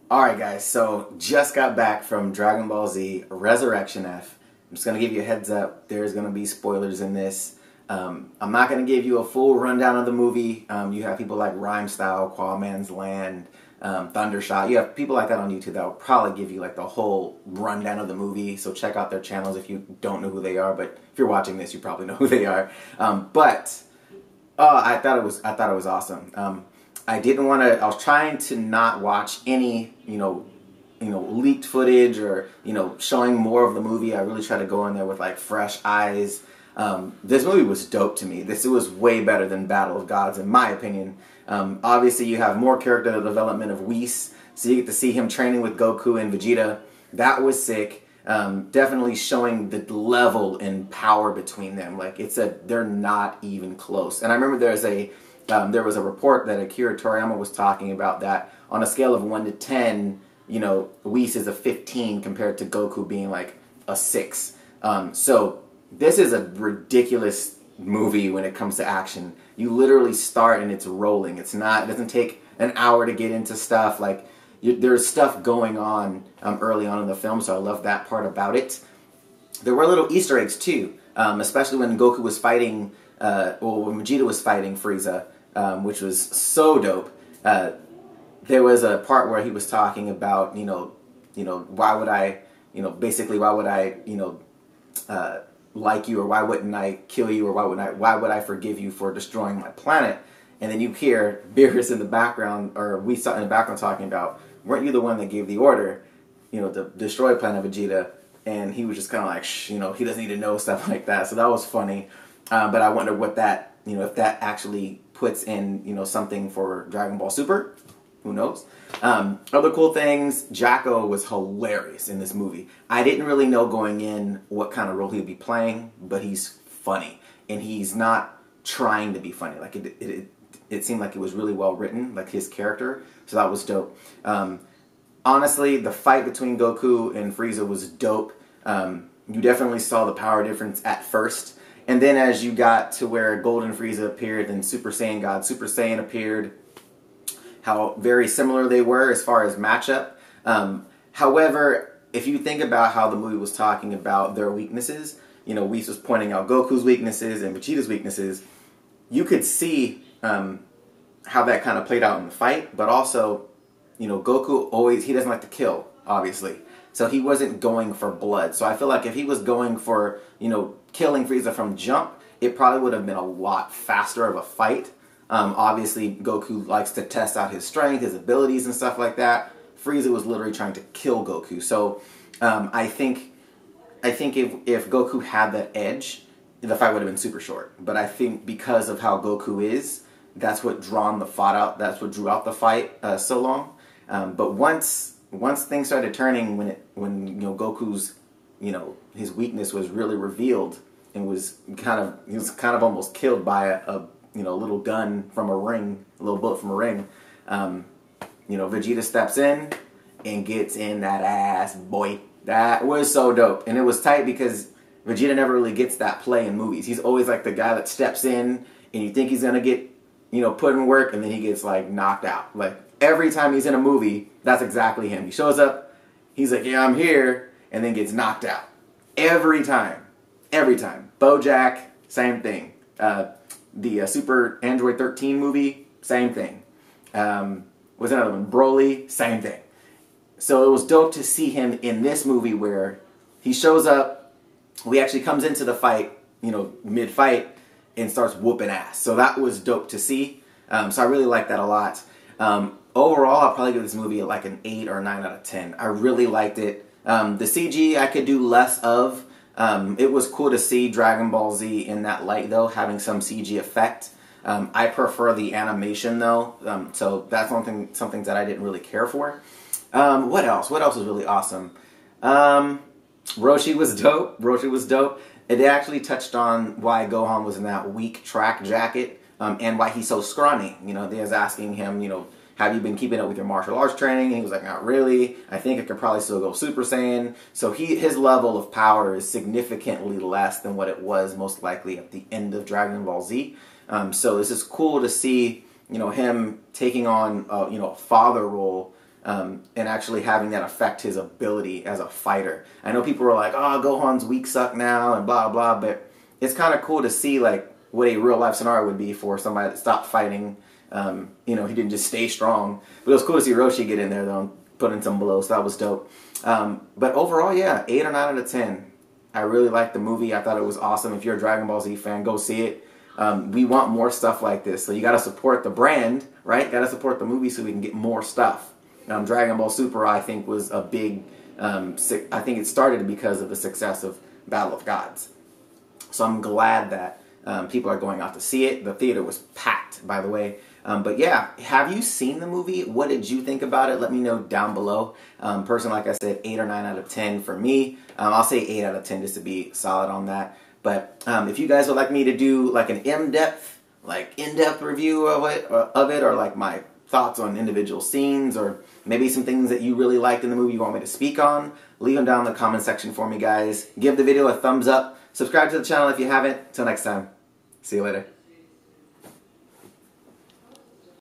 Alright guys, so just got back from Dragon Ball Z Resurrection F. I'm just going to give you a heads up, there's going to be spoilers in this. I'm not going to give you a full rundown of the movie. You have people like Rhymestyle, Quaman's Land, Thundershot. You have people like that on YouTube that will probably give you like the whole rundown of the movie, so check out their channels if you don't know who they are, but if you're watching this you probably know who they are. I thought it was awesome. I didn't want to. I was trying to not watch any, leaked footage or showing more of the movie. I really tried to go in there with like fresh eyes. This movie was dope to me. It was way better than Battle of Gods, in my opinion. Obviously, you have more character development of Whis, so you get to see him training with Goku and Vegeta. That was sick. Definitely showing the level and power between them. Like they're not even close. And I remember there was a report that Akira Toriyama was talking about that on a scale of 1 to 10, Whis is a 15 compared to Goku being like a 6. So this is a ridiculous movie when it comes to action. You literally start and it's rolling. It doesn't take an hour to get into stuff. Like there's stuff going on early on in the film, so I love that part about it. There were little Easter eggs too, especially when Goku was fighting, when Vegeta was fighting Frieza. Which was so dope. There was a part where he was talking about, why would I, basically why would I, like you, or why wouldn't I kill you, or why would I forgive you for destroying my planet? And then you hear Beerus in the background, or we saw in the background talking about, weren't you the one that gave the order, to destroy planet Vegeta? And he was just kind of like, shh, he doesn't need to know stuff like that. So that was funny. But I wonder what that, if that actually puts in, something for Dragon Ball Super. Who knows? Other cool things, Jacko was hilarious in this movie. I didn't really know going in what kind of role he'd be playing, but he's funny. And he's not trying to be funny. Like it seemed like it was really well written, like his character. So that was dope. Honestly, the fight between Goku and Frieza was dope. You definitely saw the power difference at first. And then as you got to where Golden Frieza appeared and Super Saiyan God Super Saiyan appeared, how very similar they were as far as matchup. However, if you think about how the movie was talking about their weaknesses, Whis was pointing out Goku's weaknesses and Vegeta's weaknesses, you could see how that kind of played out in the fight, but also, Goku he doesn't like to kill, obviously. So he wasn't going for blood. So I feel like if he was going for, killing Frieza from jump, it probably would have been a lot faster of a fight. Obviously, Goku likes to test out his strength, his abilities, and stuff like that. Frieza was literally trying to kill Goku. So I think if Goku had that edge, the fight would have been super short. But I think because of how Goku is, that's what drew out the fight so long. But once things started turning, when Goku's his weakness was really revealed, and he was kind of almost killed by a little gun from a ring, a little bullet from a ring. Vegeta steps in and gets in that ass, boy. That was so dope, and it was tight because Vegeta never really gets that play in movies. He's always like the guy that steps in, and you think he's gonna get put in work, and then he gets like knocked out. Like every time he's in a movie, that's exactly him. He shows up, he's like, yeah, I'm here, and then gets knocked out. Every time. Every time. BoJack, same thing. The Super Android 13 movie, same thing. Was another one, Broly, same thing. So it was dope to see him in this movie where he shows up, he actually comes into the fight, mid-fight, and starts whooping ass. So that was dope to see. So I really like that a lot. Overall, I'll probably give this movie like an 8 or 9 out of 10. I really liked it. The CG I could do less of. It was cool to see Dragon Ball Z in that light, though, having some CG effect. I prefer the animation, though, so that's something that I didn't really care for. What else? What else was really awesome? Roshi was dope. Roshi was dope. It actually touched on why Gohan was in that weak track jacket, and why he's so scrawny. They was asking him, have you been keeping up with your martial arts training? And he was like, not really. I think I could probably still go Super Saiyan. So his level of power is significantly less than what it was most likely at the end of Dragon Ball Z. So this is cool to see, him taking on, a father role and actually having that affect his ability as a fighter. I know people were like, oh, Gohan's weak suck now and blah, blah, but it's kind of cool to see like what a real life scenario would be for somebody that stopped fighting. You know, he didn't just stay strong. But it was cool to see Roshi get in there, though, and put in some blows, so that was dope. But overall, yeah, 8 or 9 out of 10. I really liked the movie. I thought it was awesome. If you're a Dragon Ball Z fan, go see it. We want more stuff like this. So you got to support the brand, right? Got to support the movie so we can get more stuff. Dragon Ball Super, I think, was a big... I think it started because of the success of Battle of Gods. So I'm glad that people are going out to see it. The theater was packed, by the way. But yeah, have you seen the movie? What did you think about it? Let me know down below. Personally, like I said, 8 or 9 out of 10 for me. I'll say 8 out of 10 just to be solid on that. But if you guys would like me to do like an in-depth review of it, or like my thoughts on individual scenes, or maybe some things that you really liked in the movie you want me to speak on, leave them down in the comment section for me, guys. Give the video a thumbs up. Subscribe to the channel if you haven't. Till next time. See you later.